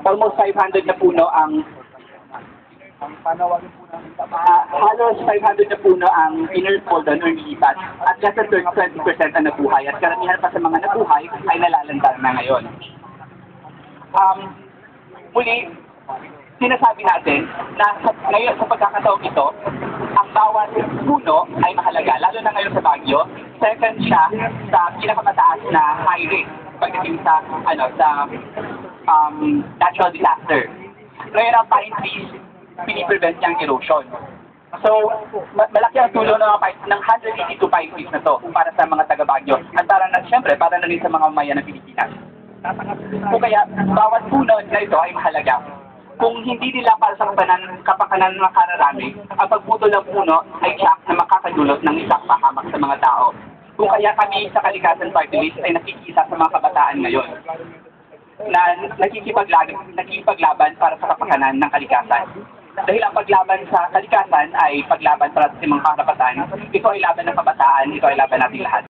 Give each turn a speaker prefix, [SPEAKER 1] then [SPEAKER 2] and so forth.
[SPEAKER 1] almost 500 na puno ang halos 500 na puno ang inert doon or nilipat at less than 20% ang nabuhay at karamihan pa sa mga nabuhay ay nalalandar na ngayon. Muli, sinasabi natin na ngayon sa pagkakataong ito, ang bawat puno ay mahalaga, lalo na ngayon sa Baguio. Second siya sa pinakamataas na high risk pagdating sa natural disaster. Ngayon ang pine trees, piniprevent niyang erosion. So, malaki ang tulong ng 182 pine trees na to para sa mga taga-Baguio at siyempre, para na rin sa mga mamayan ng Pilipinas. O kaya, bawat puno na ito ay mahalaga. Kung hindi nila para sa kapakanan ng kararami, ang pagputol ng puno ay tiyak na makakadulot ng isang pahamak sa mga tao. Kung kaya kami sa Kalikasan Party List ay nakikita sa mga kabataan ngayon na nakikipaglaban para sa kapakanan ng kalikasan. Dahil ang paglaban sa kalikasan ay paglaban para sa mga karapatan, ito ay laban ng kabataan, ito ay laban natin lahat.